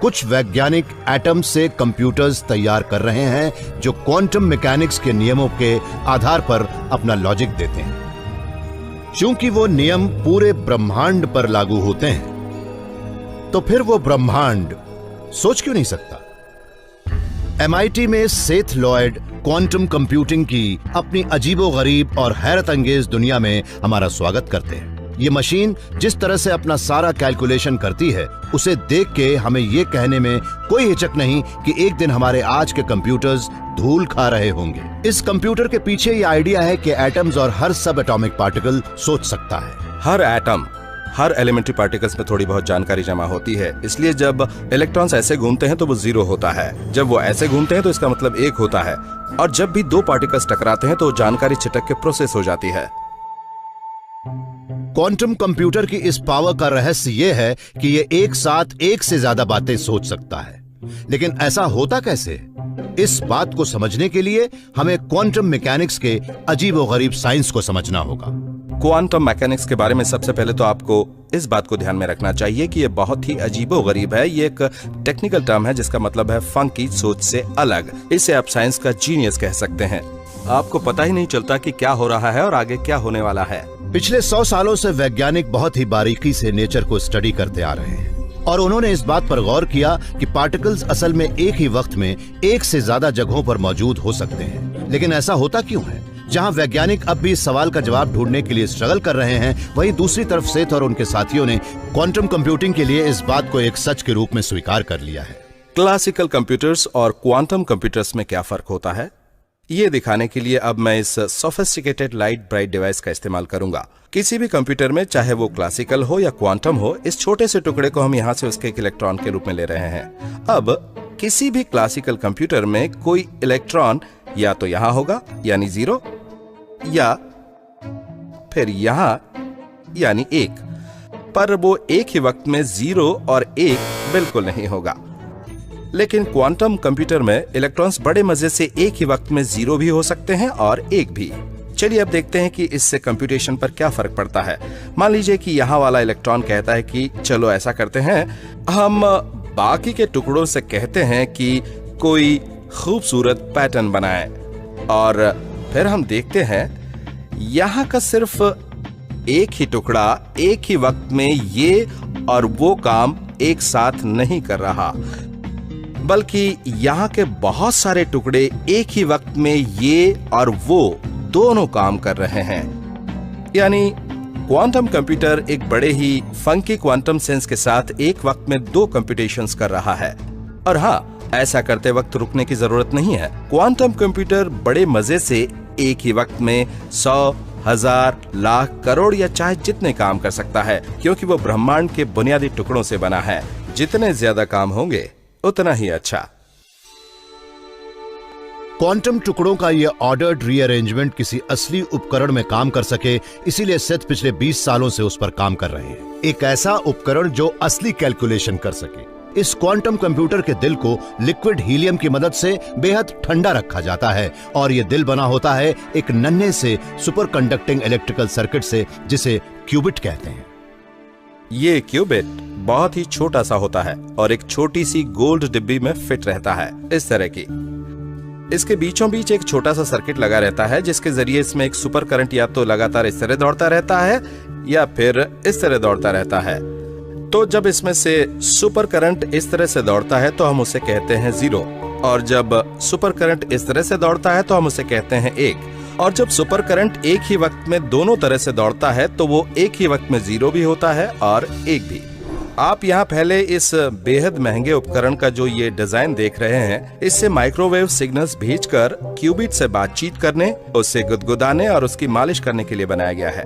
कुछ वैज्ञानिक एटम से कंप्यूटर्स तैयार कर रहे हैं जो क्वांटम मैकेनिक्स के नियमों के आधार पर अपना लॉजिक देते हैं। चूंकि वो नियम पूरे ब्रह्मांड पर लागू होते हैं, तो फिर वो ब्रह्मांड सोच क्यों नहीं सकता? MIT में सेथ लॉयड क्वांटम कंप्यूटिंग की अपनी अजीबोगरीब और हैरत अंगेज दुनिया में हमारा स्वागत करते हैं। ये मशीन जिस तरह से अपना सारा कैलकुलेशन करती है, उसे देख के हमें ये कहने में कोई हिचक नहीं कि एक दिन हमारे आज के कंप्यूटर्स धूल खा रहे होंगे। इस कंप्यूटर के पीछे ये आइडिया है कि एटम्स और हर सब एटॉमिक पार्टिकल सोच सकता है। हर एटम, हर एलिमेंट्री पार्टिकल्स में थोड़ी बहुत जानकारी जमा होती है, इसलिए जब इलेक्ट्रॉन्स ऐसे घूमते हैं तो वो 0 होता है। जब वो ऐसे घूमते हैं तो इसका मतलब 1 होता है। और जब भी 2 पार्टिकल्स टकराते हैं तो जानकारी छिटक के प्रोसेस हो जाती है। क्वांटम कंप्यूटर की इस पावर का रहस्य यह है कि यह एक साथ एक से ज्यादा बातें सोच सकता है। लेकिन ऐसा होता कैसे? इस बात को समझने के लिए हमें क्वांटम मैकेनिक्स के अजीबोगरीब साइंस को समझना होगा। क्वांटम मैकेनिक्स के बारे में सबसे पहले तो आपको इस बात को ध्यान में रखना चाहिए कि यह बहुत ही अजीबोगरीब है। ये एक टेक्निकल टर्म है जिसका मतलब है फंकी, सोच से अलग। इसे आप साइंस का जीनियस कह सकते हैं। आपको पता ही नहीं चलता कि क्या हो रहा है और आगे क्या होने वाला है। पिछले 100 सालों से वैज्ञानिक बहुत ही बारीकी से नेचर को स्टडी करते आ रहे हैं और उन्होंने इस बात पर गौर किया कि पार्टिकल्स असल में एक ही वक्त में एक से ज्यादा जगहों पर मौजूद हो सकते हैं। लेकिन ऐसा होता क्यों है? जहां वैज्ञानिक अब भी इस सवाल का जवाब ढूंढने के लिए स्ट्रगल कर रहे हैं, वहीं दूसरी तरफ सेथ और उनके साथियों ने क्वांटम कंप्यूटिंग के लिए इस बात को एक सच के रूप में स्वीकार कर लिया है। क्लासिकल कंप्यूटर्स और क्वांटम कंप्यूटर्स में क्या फर्क होता है, ये दिखाने के लिए अब मैं इस सोफिस्टिकेटेड लाइट ब्राइट डिवाइस का इस्तेमाल करूंगा। किसी भी कंप्यूटर में, चाहे वो क्लासिकल हो या क्वांटम हो, इस छोटे से टुकड़े को हम यहाँ से उसके एक इलेक्ट्रॉन के रूप में ले रहे हैं। अब किसी भी क्लासिकल कंप्यूटर में कोई इलेक्ट्रॉन या तो यहाँ होगा यानी 0, या फिर यहाँ यानी 1, पर वो एक ही वक्त में 0 और 1 बिल्कुल नहीं होगा। लेकिन क्वांटम कंप्यूटर में इलेक्ट्रॉन्स बड़े मजे से एक ही वक्त में 0 भी हो सकते हैं और 1 भी। चलिए अब देखते हैं कि इससे कंप्यूटेशन पर क्या फर्क पड़ता है। मान लीजिए कि यहाँ वाला इलेक्ट्रॉन कहता है कि चलो ऐसा करते हैं, हम बाकी के टुकड़ों से कहते हैं कि कोई खूबसूरत पैटर्न बनाए, और फिर हम देखते हैं यहाँ का सिर्फ एक ही टुकड़ा एक ही वक्त में ये और वो काम एक साथ नहीं कर रहा, बल्कि यहाँ के बहुत सारे टुकड़े एक ही वक्त में ये और वो दोनों काम कर रहे हैं। यानी क्वांटम कंप्यूटर एक बड़े ही फंकी क्वांटम सेंस के साथ एक वक्त में 2 कंप्यूटेशंस कर रहा है। और हाँ, ऐसा करते वक्त रुकने की जरूरत नहीं है। क्वांटम कंप्यूटर बड़े मजे से एक ही वक्त में 100, 1000, लाख, करोड़ या चाहे जितने काम कर सकता है, क्योंकि वो ब्रह्मांड के बुनियादी टुकड़ों से बना है। जितने ज्यादा काम होंगे उतना ही अच्छा। क्वांटम टुकड़ों का यह ऑर्डर्ड रीअरेंजमेंट किसी असली उपकरण में काम कर सके, इसीलिए सेथ पिछले 20 सालों से उस पर काम कर रहे हैं। एक ऐसा उपकरण जो असली कैलकुलेशन कर सके। इस क्वांटम कंप्यूटर के दिल को लिक्विड हीलियम की मदद से बेहद ठंडा रखा जाता है और यह दिल बना होता है एक नन्हे से सुपर कंडक्टिंग इलेक्ट्रिकल सर्किट से, जिसे क्यूबिट कहते हैं। ये क्यूबिट बहुत ही छोटा सा होता है और एक छोटी सी गोल्ड डिब्बी में फिट रहता है, इस तरह की। इसके बीचों बीच एक छोटा सा सर्किट लगा रहता है, जिसके जरिए इसमें एक सुपर करंट या तो लगातार इस तरह दौड़ता रहता है या फिर इस तरह दौड़ता रहता है। तो जब इसमें से सुपर करंट इस तरह से दौड़ता है तो हम उसे कहते हैं 0, और जब सुपर करंट इस तरह से दौड़ता है तो हम उसे कहते हैं 1, और जब सुपर करंट एक ही वक्त में दोनों तरह से दौड़ता है तो वो एक ही वक्त में 0 भी होता है और 1 भी। आप यहाँ पहले इस बेहद महंगे उपकरण का जो ये डिजाइन देख रहे हैं, इससे माइक्रोवेव सिग्नल्स भेजकर क्यूबिट से बातचीत करने, उससे गुदगुदाने और उसकी मालिश करने के लिए बनाया गया है।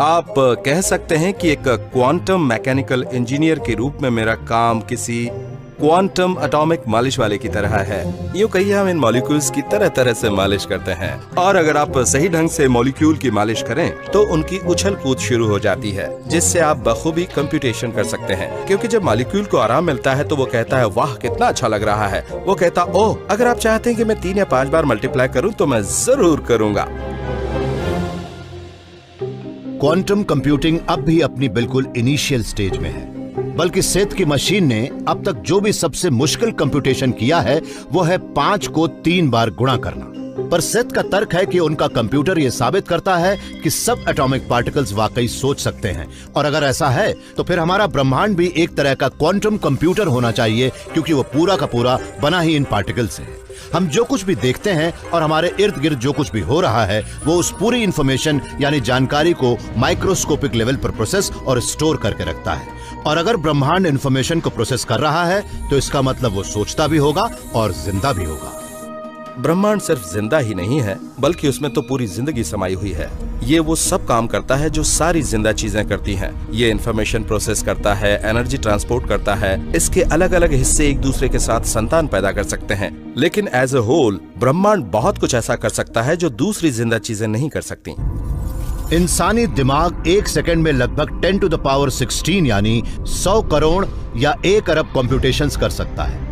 आप कह सकते हैं कि एक क्वांटम मैकेनिकल इंजीनियर के रूप में मेरा काम किसी क्वांटम एटॉमिक मालिश वाले की तरह है। यूं कहिए हम इन मॉलिक्यूल्स की तरह तरह से मालिश करते हैं, और अगर आप सही ढंग से मॉलिक्यूल की मालिश करें तो उनकी उछल कूद शुरू हो जाती है, जिससे आप बखूबी कंप्यूटेशन कर सकते हैं। क्योंकि जब मॉलिक्यूल को आराम मिलता है तो वो कहता है वाह कितना अच्छा लग रहा है। वो कहता ओह, अगर आप चाहते हैं कि मैं 3 या 5 बार मल्टीप्लाई करूँ तो मैं जरूर करूंगा। क्वांटम कंप्यूटिंग अब भी अपनी बिल्कुल इनिशियल स्टेज में है, बल्कि सेथ की मशीन ने अब तक जो भी सबसे मुश्किल कंप्यूटेशन किया है वो है 5 को 3 बार गुणा करना। पर सेथ का तर्क है कि उनका कंप्यूटर यह साबित करता है कि सब एटॉमिक पार्टिकल्स वाकई सोच सकते हैं, और अगर ऐसा है तो फिर हमारा ब्रह्मांड भी एक तरह का क्वांटम कंप्यूटर होना चाहिए, क्योंकि वो पूरा का पूरा बना ही इन पार्टिकल से है। हम जो कुछ भी देखते हैं और हमारे इर्द गिर्द जो कुछ भी हो रहा है वो उस पूरी इंफॉर्मेशन यानी जानकारी को माइक्रोस्कोपिक लेवल पर प्रोसेस और स्टोर करके रखता है। और अगर ब्रह्मांड इंफॉर्मेशन को प्रोसेस कर रहा है तो इसका मतलब वो सोचता भी होगा और जिंदा भी होगा। ब्रह्मांड सिर्फ जिंदा ही नहीं है, बल्कि उसमें तो पूरी जिंदगी समाई हुई है। ये वो सब काम करता है जो सारी जिंदा चीजें करती हैं। ये इंफॉर्मेशन प्रोसेस करता है, एनर्जी ट्रांसपोर्ट करता है। इसके अलग अलग हिस्से एक दूसरे के साथ संतान पैदा कर सकते हैं। लेकिन एज ए होल ब्रह्मांड बहुत कुछ ऐसा कर सकता है जो दूसरी जिंदा चीजें नहीं कर सकती। इंसानी दिमाग 1 सेकंड में लगभग 10 टू द पावर 16 यानी 100 करोड़ या 1 अरब कंप्यूटेशंस कर सकता है।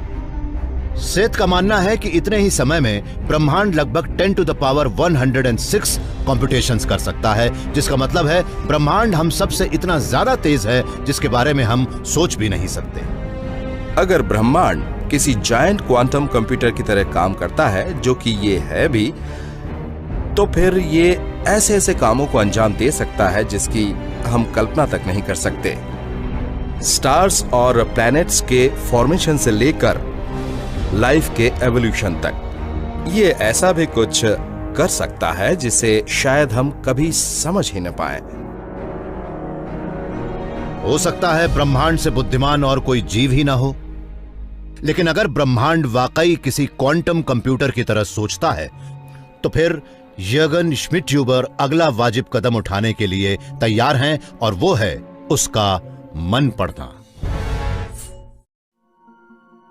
सेथ का मानना है कि इतने ही समय में ब्रह्मांड लगभग 10 टू द पावर 106 कंप्यूटेशंस कर सकता है, जिसका मतलब है ब्रह्मांड हम सबसे इतना ज्यादा तेज है जिसके बारे में हम सोच भी नहीं सकते। अगर ब्रह्मांड किसी जायंट क्वांटम कंप्यूटर की तरह काम करता है, जो कि ये है भी, तो फिर ये ऐसे ऐसे कामों को अंजाम दे सकता है जिसकी हम कल्पना तक नहीं कर सकते। स्टार्स और प्लैनेट्स के फॉर्मेशन से लेकर लाइफ के एवोल्यूशन तक ये ऐसा भी कुछ कर सकता है जिसे शायद हम कभी समझ ही न पाए। हो सकता है ब्रह्मांड से बुद्धिमान और कोई जीव ही ना हो, लेकिन अगर ब्रह्मांड वाकई किसी क्वांटम कंप्यूटर की तरह सोचता है तो फिर यर्गन श्मिटयूबर अगला वाजिब कदम उठाने के लिए तैयार हैं, और वो है उसका मन पढ़ना।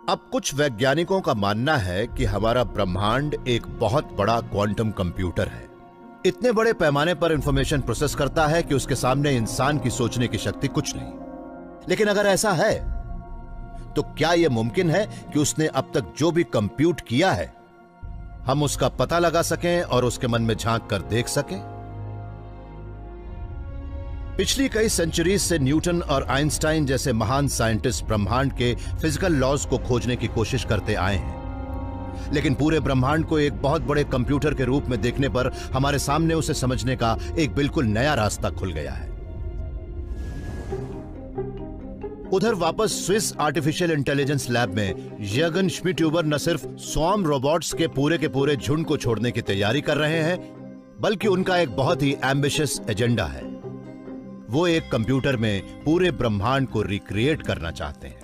अब कुछ वैज्ञानिकों का मानना है कि हमारा ब्रह्मांड एक बहुत बड़ा क्वांटम कंप्यूटर है। इतने बड़े पैमाने पर इंफॉर्मेशन प्रोसेस करता है कि उसके सामने इंसान की सोचने की शक्ति कुछ नहीं। लेकिन अगर ऐसा है तो क्या यह मुमकिन है कि उसने अब तक जो भी कंप्यूट किया है हम उसका पता लगा सकें और उसके मन में झांक कर देख सकें? पिछली कई सेंचुरीज से न्यूटन और आइंस्टाइन जैसे महान साइंटिस्ट ब्रह्मांड के फिजिकल लॉज को खोजने की कोशिश करते आए हैं, लेकिन पूरे ब्रह्मांड को एक बहुत बड़े कंप्यूटर के रूप में देखने पर हमारे सामने उसे समझने का एक बिल्कुल नया रास्ता खुल गया है। उधर वापस स्विस आर्टिफिशियल इंटेलिजेंस लैब में यर्गन श्मिटयूबर न सिर्फ स्वॉर्म रोबोट्स के पूरे झुंड को छोड़ने की तैयारी कर रहे हैं, बल्कि उनका एक बहुत ही एम्बिशियस एजेंडा है। वो एक कंप्यूटर में पूरे ब्रह्मांड को रिक्रिएट करना चाहते हैं।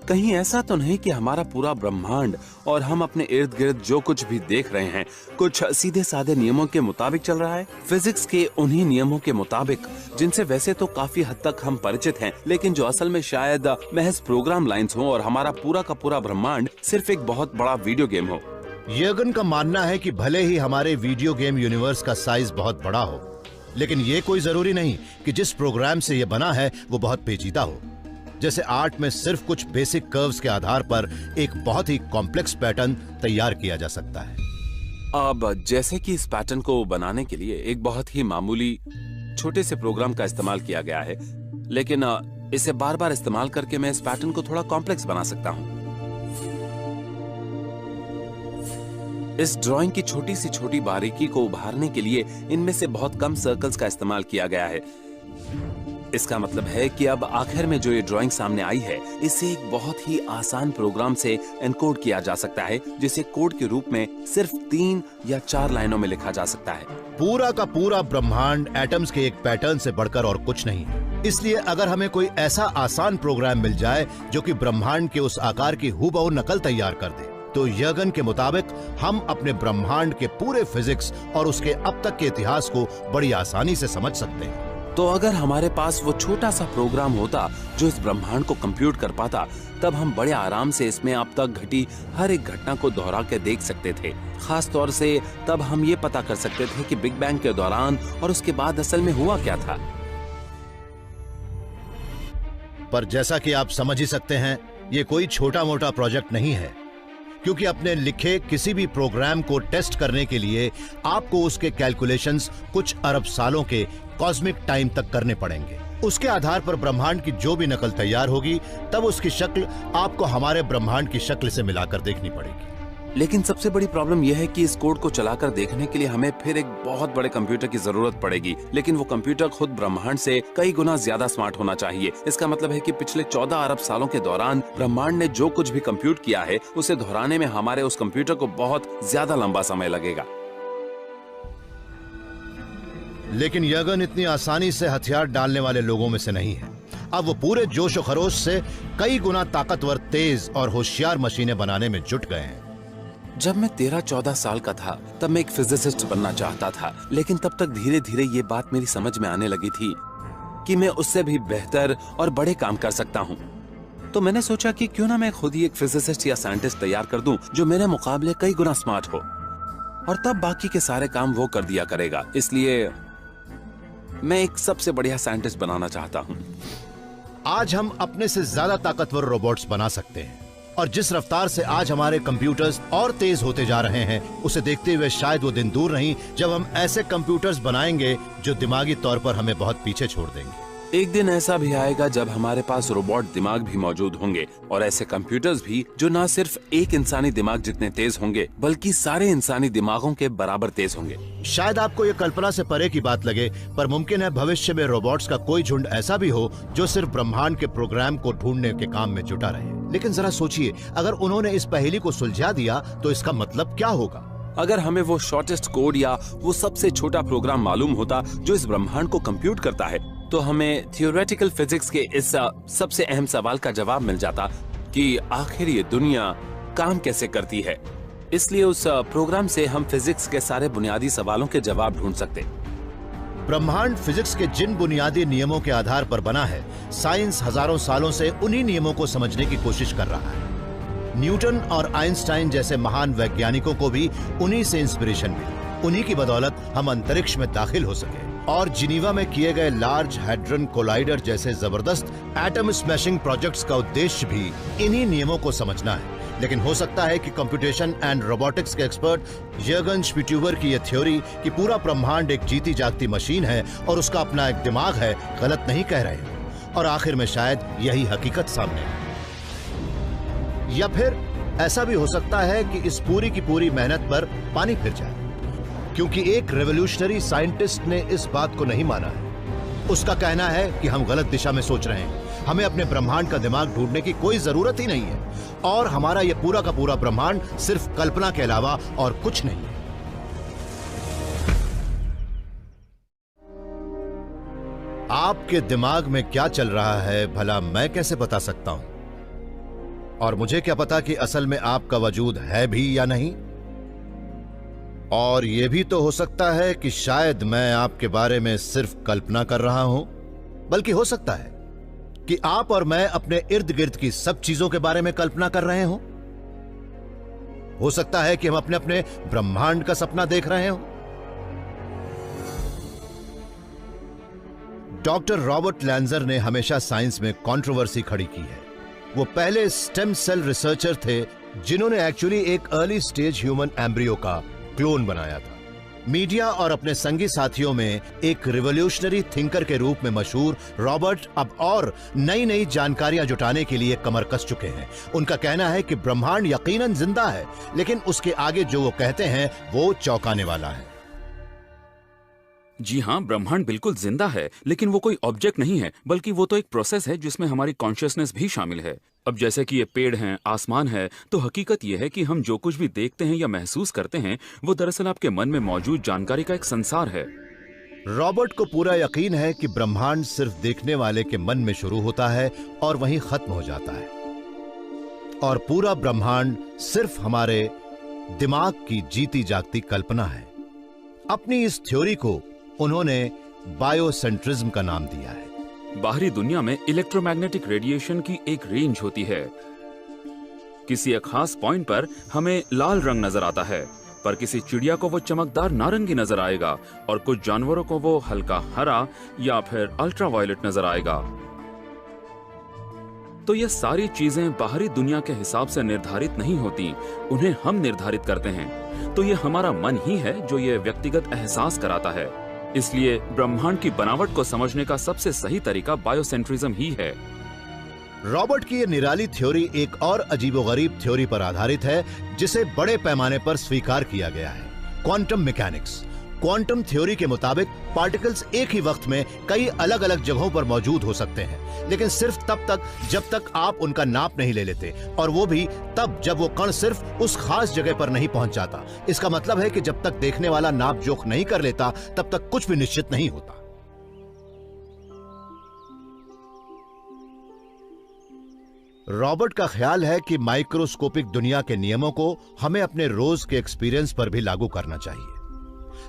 कहीं ऐसा तो नहीं कि हमारा पूरा ब्रह्मांड और हम अपने इर्द गिर्द जो कुछ भी देख रहे हैं कुछ सीधे साधे नियमों के मुताबिक चल रहा है? फिजिक्स के उन्हीं नियमों के मुताबिक जिनसे वैसे तो काफी हद तक हम परिचित हैं, लेकिन जो असल में शायद महज प्रोग्राम लाइंस हो और हमारा पूरा का पूरा ब्रह्मांड सिर्फ एक बहुत बड़ा वीडियो गेम हो। यर्गन का मानना है कि भले ही हमारे वीडियो गेम यूनिवर्स का साइज बहुत बड़ा हो, लेकिन ये कोई जरूरी नहीं कि जिस प्रोग्राम से ये बना है वो बहुत पेचीदा हो। जैसे आर्ट में सिर्फ कुछ बेसिक कर्व्स के आधार पर एक बहुत ही कॉम्प्लेक्स पैटर्न तैयार किया जा सकता है। अब जैसे कि इस पैटर्न को बनाने के लिए एक बहुत ही मामूली छोटे से प्रोग्राम का इस्तेमाल किया गया है, लेकिन इसे बार बार इस्तेमाल करके मैं इस पैटर्न को थोड़ा कॉम्प्लेक्स बना सकता हूं। इस ड्राइंग की छोटी सी छोटी बारीकी को उभारने के लिए इनमें से बहुत कम सर्कल्स का इस्तेमाल किया गया है। इसका मतलब है कि अब आखिर में जो ये ड्राइंग सामने आई है इसे एक बहुत ही आसान प्रोग्राम से एनकोड किया जा सकता है, जिसे कोड के रूप में सिर्फ 3 या 4 लाइनों में लिखा जा सकता है। पूरा का पूरा ब्रह्मांड एटम्स के एक पैटर्न से बढ़कर और कुछ नहीं है। इसलिए अगर हमें कोई ऐसा आसान प्रोग्राम मिल जाए जो कि ब्रह्मांड के उस आकार की हूबहू नकल तैयार कर दे, तो यर्गन के मुताबिक हम अपने ब्रह्मांड के पूरे फिजिक्स और उसके अब तक के इतिहास को बड़ी आसानी से समझ सकते हैं। तो अगर हमारे पास वो छोटा सा प्रोग्राम होता जो इस ब्रह्मांड को कंप्यूट कर पाता, तब हम बड़े आराम से इसमें अब तक घटी हर एक घटना को दोहरा के देख सकते थे। खास तौर से तब हम ये पता कर सकते थे कि बिग बैंग के दौरान और उसके बाद असल में हुआ क्या था। पर जैसा कि आप समझ ही सकते हैं, ये कोई छोटा मोटा प्रोजेक्ट नहीं है। क्योंकि अपने लिखे किसी भी प्रोग्राम को टेस्ट करने के लिए आपको उसके कैलकुलेशंस कुछ अरब सालों के कॉस्मिक टाइम तक करने पड़ेंगे। उसके आधार पर ब्रह्मांड की जो भी नकल तैयार होगी, तब उसकी शक्ल आपको हमारे ब्रह्मांड की शक्ल से मिलाकर देखनी पड़ेगी। लेकिन सबसे बड़ी प्रॉब्लम यह है कि इस कोड को चलाकर देखने के लिए हमें फिर एक बहुत बड़े कंप्यूटर की जरूरत पड़ेगी। लेकिन वो कंप्यूटर खुद ब्रह्मांड से कई गुना ज्यादा स्मार्ट होना चाहिए। इसका मतलब है कि पिछले 14 अरब सालों के दौरान ब्रह्मांड ने जो कुछ भी कंप्यूट किया है, उसे दोहराने में हमारे उस कंप्यूटर को बहुत ज्यादा लंबा समय लगेगा। लेकिन यगन इतनी आसानी से हथियार डालने वाले लोगों में से नहीं है। अब वो पूरे जोश और खरोश से कई गुना ताकतवर, तेज और होशियार मशीनें बनाने में जुट गए हैं। जब मैं 13-14 साल का था, तब मैं एक फिजिसिस्ट बनना चाहता था। लेकिन तब तक धीरे धीरे ये बात मेरी समझ में आने लगी थी कि मैं उससे भी बेहतर और बड़े काम कर सकता हूँ। तो मैंने सोचा कि क्यों ना मैं खुद ही एक फिजिसिस्ट या साइंटिस्ट तैयार कर दूं जो मेरे मुकाबले कई गुना स्मार्ट हो, और तब बाकी के सारे काम वो कर दिया करेगा। इसलिए मैं एक सबसे बढ़िया साइंटिस्ट बनाना चाहता हूँ। आज हम अपने से ज्यादा ताकतवर रोबोट्स बना सकते हैं, और जिस रफ्तार से आज हमारे कंप्यूटर्स और तेज होते जा रहे हैं, उसे देखते हुए शायद वो दिन दूर नहीं जब हम ऐसे कंप्यूटर्स बनाएंगे जो दिमागी तौर पर हमें बहुत पीछे छोड़ देंगे। एक दिन ऐसा भी आएगा जब हमारे पास रोबोट दिमाग भी मौजूद होंगे, और ऐसे कंप्यूटर्स भी जो न सिर्फ एक इंसानी दिमाग जितने तेज होंगे, बल्कि सारे इंसानी दिमागों के बराबर तेज होंगे। शायद आपको ये कल्पना से परे की बात लगे, पर मुमकिन है भविष्य में रोबोट्स का कोई झुंड ऐसा भी हो जो सिर्फ ब्रह्मांड के प्रोग्राम को ढूंढने के काम में जुटा रहे। लेकिन जरा सोचिए, अगर उन्होंने इस पहेली को सुलझा दिया तो इसका मतलब क्या होगा? अगर हमें वो शॉर्टेस्ट कोड या वो सबसे छोटा प्रोग्राम मालूम होता जो इस ब्रह्मांड को कंप्यूट करता है, तो हमें थियोरेटिकल फिजिक्स के इस सबसे अहम सवाल का जवाब मिल जाता कि आखिर ये दुनिया काम कैसे करती है। इसलिए उस प्रोग्राम से हम फिजिक्स के सारे बुनियादी सवालों के जवाब ढूंढ सकते। ब्रह्मांड फिजिक्स के जिन बुनियादी नियमों के आधार पर बना है, साइंस हजारों सालों से उन्हीं नियमों को समझने की कोशिश कर रहा है। न्यूटन और आइंस्टाइन जैसे महान वैज्ञानिकों को भी उन्हीं से इंस्पिरेशन मिली। उन्हीं की बदौलत हम अंतरिक्ष में दाखिल हो सके, और जिनीवा में किए गए लार्ज हैड्रन कोलाइडर जैसे जबरदस्त एटम स्मैशिंग प्रोजेक्ट्स का उद्देश्य भी इन्हीं नियमों को समझना है। लेकिन हो सकता है कि कंप्यूटेशन एंड रोबोटिक्स के एक्सपर्ट यर्गन श्मिट्यूबर की यह थ्योरी कि पूरा ब्रह्मांड एक जीती जागती मशीन है और उसका अपना एक दिमाग है, गलत नहीं कह रहे हैं, और आखिर में शायद यही हकीकत सामने है। या फिर ऐसा भी हो सकता है कि इस पूरी की पूरी मेहनत पर पानी फिर जाए, क्योंकि एक रेवोल्यूशनरी साइंटिस्ट ने इस बात को नहीं माना है। उसका कहना है कि हम गलत दिशा में सोच रहे हैं, हमें अपने ब्रह्मांड का दिमाग ढूंढने की कोई जरूरत ही नहीं है, और हमारा यह पूरा का पूरा ब्रह्मांड सिर्फ कल्पना के अलावा और कुछ नहीं है। आपके दिमाग में क्या चल रहा है भला मैं कैसे बता सकता हूं? और मुझे क्या पता कि असल में आपका वजूद है भी या नहीं? और यह भी तो हो सकता है कि शायद मैं आपके बारे में सिर्फ कल्पना कर रहा हूं, बल्कि हो सकता है कि आप और मैं अपने इर्द गिर्द की सब चीजों के बारे में कल्पना कर रहे हों। हो सकता है कि हम अपने अपने ब्रह्मांड का सपना देख रहे हों। डॉक्टर रॉबर्ट लैंजर ने हमेशा साइंस में कंट्रोवर्सी खड़ी की है। वो पहले स्टेम सेल रिसर्चर थे जिन्होंने एक्चुअली एक अर्ली स्टेज ह्यूमन एम्ब्रियो का क्लोन बनाया था। मीडिया और अपने संगी साथियों में एक रिवोल्यूशनरी थिंकर के रूप में मशहूर रॉबर्ट अब और नई नई जानकारियां जुटाने के लिए कमर कस चुके हैं। उनका कहना है कि ब्रह्मांड यकीनन जिंदा है, लेकिन उसके आगे जो वो कहते हैं वो चौंकाने वाला है। जी हाँ, ब्रह्मांड बिल्कुल जिंदा है, लेकिन वो कोई ऑब्जेक्ट नहीं है, बल्कि वो तो एक प्रोसेस है जिसमें हमारी कॉन्शियसनेस भी शामिल है। अब जैसे कि ये पेड़ हैं, आसमान है, तो हकीकत ये है कि हम जो कुछ भी देखते हैं या महसूस करते हैं वो दरअसल आपके मन में मौजूद जानकारी का एक संसार है। रॉबर्ट को पूरा यकीन है कि ब्रह्मांड सिर्फ देखने वाले के मन में शुरू होता है और वहीं खत्म हो जाता है, और पूरा ब्रह्मांड सिर्फ हमारे दिमाग की जीती जागती कल्पना है। अपनी इस थ्योरी को उन्होंने बायोसेंट्रिज्म का नाम दिया है। बाहरी दुनिया में इलेक्ट्रोमैग्नेटिक रेडिएशन की एक रेंज होती है। किसी एक खास पॉइंट पर हमें लाल रंग नजर आता है, पर किसी चिड़िया को वो चमकदार नारंगी नजर आएगा और कुछ जानवरों को वो हल्का हरा या फिर अल्ट्रावायलेट नजर आएगा। तो ये सारी चीजें बाहरी दुनिया के हिसाब से निर्धारित नहीं होती, उन्हें हम निर्धारित करते हैं। तो ये हमारा मन ही है जो ये व्यक्तिगत एहसास कराता है। इसलिए ब्रह्मांड की बनावट को समझने का सबसे सही तरीका बायोसेंट्रिज्म ही है। रॉबर्ट की ये निराली थ्योरी एक और अजीबोगरीब थ्योरी पर आधारित है जिसे बड़े पैमाने पर स्वीकार किया गया है, क्वांटम मैकेनिक्स। क्वांटम थ्योरी के मुताबिक पार्टिकल्स एक ही वक्त में कई अलग अलग जगहों पर मौजूद हो सकते हैं, लेकिन सिर्फ तब तक जब तक आप उनका नाप नहीं ले लेते, और वो भी तब जब वो कण सिर्फ उस खास जगह पर नहीं पहुंच जाता। इसका मतलब है कि जब तक देखने वाला नाप जोख नहीं कर लेता तब तक कुछ भी निश्चित नहीं होता। रॉबर्ट का ख्याल है कि माइक्रोस्कोपिक दुनिया के नियमों को हमें अपने रोज के एक्सपीरियंस पर भी लागू करना चाहिए।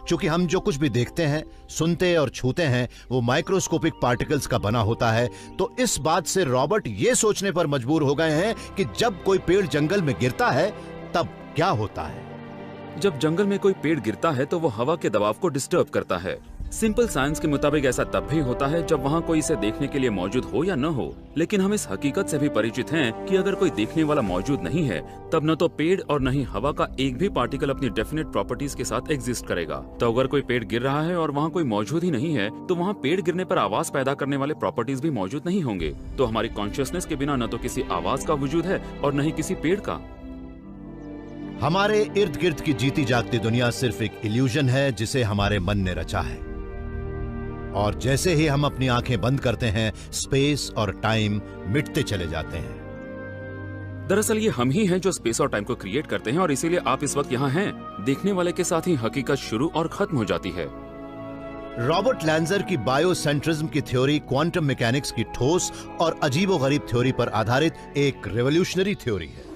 क्योंकि हम जो कुछ भी देखते हैं, सुनते और छूते हैं वो माइक्रोस्कोपिक पार्टिकल्स का बना होता है। तो इस बात से रॉबर्ट ये सोचने पर मजबूर हो गए हैं कि जब कोई पेड़ जंगल में गिरता है तब क्या होता है। जब जंगल में कोई पेड़ गिरता है तो वो हवा के दबाव को डिस्टर्ब करता है। सिंपल साइंस के मुताबिक ऐसा तब भी होता है जब वहाँ कोई इसे देखने के लिए मौजूद हो या न हो। लेकिन हम इस हकीकत से भी परिचित हैं कि अगर कोई देखने वाला मौजूद नहीं है तब न तो पेड़ और न ही हवा का एक भी पार्टिकल अपनी डेफिनेट प्रॉपर्टीज के साथ एग्जिस्ट करेगा। तो अगर कोई पेड़ गिर रहा है और वहाँ कोई मौजूद ही नहीं है तो वहाँ पेड़ गिरने पर आवाज पैदा करने वाले प्रॉपर्टीज भी मौजूद नहीं होंगे। तो हमारी कॉन्शियसनेस के बिना न तो किसी आवाज का वजूद है और न ही किसी पेड़ का। हमारे इर्द गिर्द की जीती जागती दुनिया सिर्फ एक इल्यूजन है जिसे हमारे मन ने रचा है, और जैसे ही हम अपनी आंखें बंद करते हैं स्पेस और टाइम मिटते चले जाते हैं। दरअसल ये हम ही हैं जो स्पेस और टाइम को क्रिएट करते हैं, और इसीलिए आप इस वक्त यहाँ हैं। देखने वाले के साथ ही हकीकत शुरू और खत्म हो जाती है। रॉबर्ट लैंजर की बायोसेंट्रिज्म की थ्योरी क्वांटम मैकेनिक्स की ठोस और अजीबोगरीब थ्योरी पर आधारित एक रेवोल्यूशनरी थ्योरी है।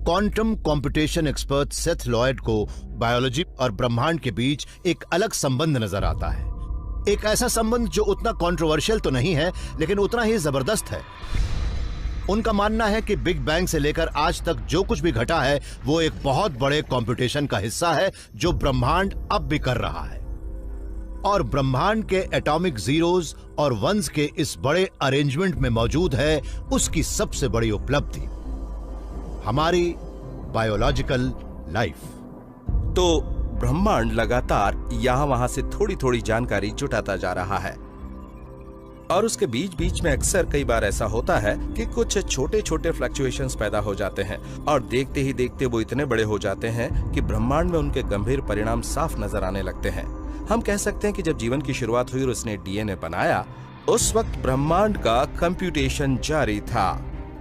Quantum computation expert Seth Lloyd को बायोलॉजी और ब्रह्मांड के बीच एक अलग संबंध नजर आता है। एक ऐसा संबंध जो उतना कंट्रोवर्शियल तो नहीं है लेकिन उतना ही जबरदस्त है। उनका मानना है कि बिग बैंग से लेकर आज तक जो कुछ भी घटा है वो एक बहुत बड़े कंप्यूटेशन का हिस्सा है जो ब्रह्मांड अब भी कर रहा है, और ब्रह्मांड के एटॉमिक जीरोज और वंस के इस बड़े अरेंजमेंट में मौजूद है उसकी सबसे बड़ी उपलब्धि, हमारी बायोलॉजिकल लाइफ। तो ब्रह्मांड लगातार यहां वहां से थोड़ी थोड़ी जानकारी जुटाता जा रहा है, और उसके बीच बीच में अक्सर कई बार ऐसा होता है कि कुछ छोटे छोटे फ्लक्चुएशंस पैदा हो जाते हैं, और देखते ही देखते वो इतने बड़े हो जाते हैं कि ब्रह्मांड में उनके गंभीर परिणाम साफ नजर आने लगते हैं। हम कह सकते हैं कि जब जीवन की शुरुआत हुई और उसने डीएनए बनाया, उस वक्त ब्रह्मांड का कंप्यूटेशन जारी था,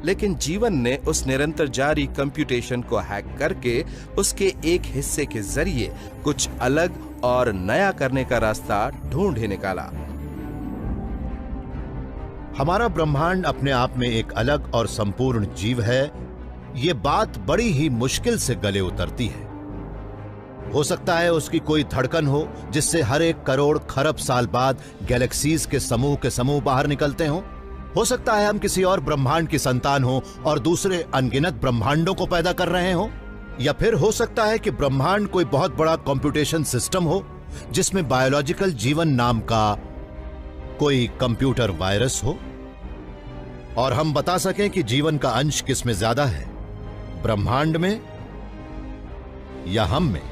लेकिन जीवन ने उस निरंतर जारी कंप्यूटेशन को हैक करके उसके एक हिस्से के जरिए कुछ अलग और नया करने का रास्ता ढूंढ ही निकाला। हमारा ब्रह्मांड अपने आप में एक अलग और संपूर्ण जीव है, ये बात बड़ी ही मुश्किल से गले उतरती है। हो सकता है उसकी कोई धड़कन हो जिससे हर एक करोड़ खरब साल बाद गैलेक्सीज के समूह बाहर निकलते हों। हो सकता है हम किसी और ब्रह्मांड की संतान हो और दूसरे अनगिनत ब्रह्मांडों को पैदा कर रहे हो, या फिर हो सकता है कि ब्रह्मांड कोई बहुत बड़ा कंप्यूटेशन सिस्टम हो जिसमें बायोलॉजिकल जीवन नाम का कोई कंप्यूटर वायरस हो, और हम बता सकें कि जीवन का अंश किसमें ज्यादा है, ब्रह्मांड में या हम में।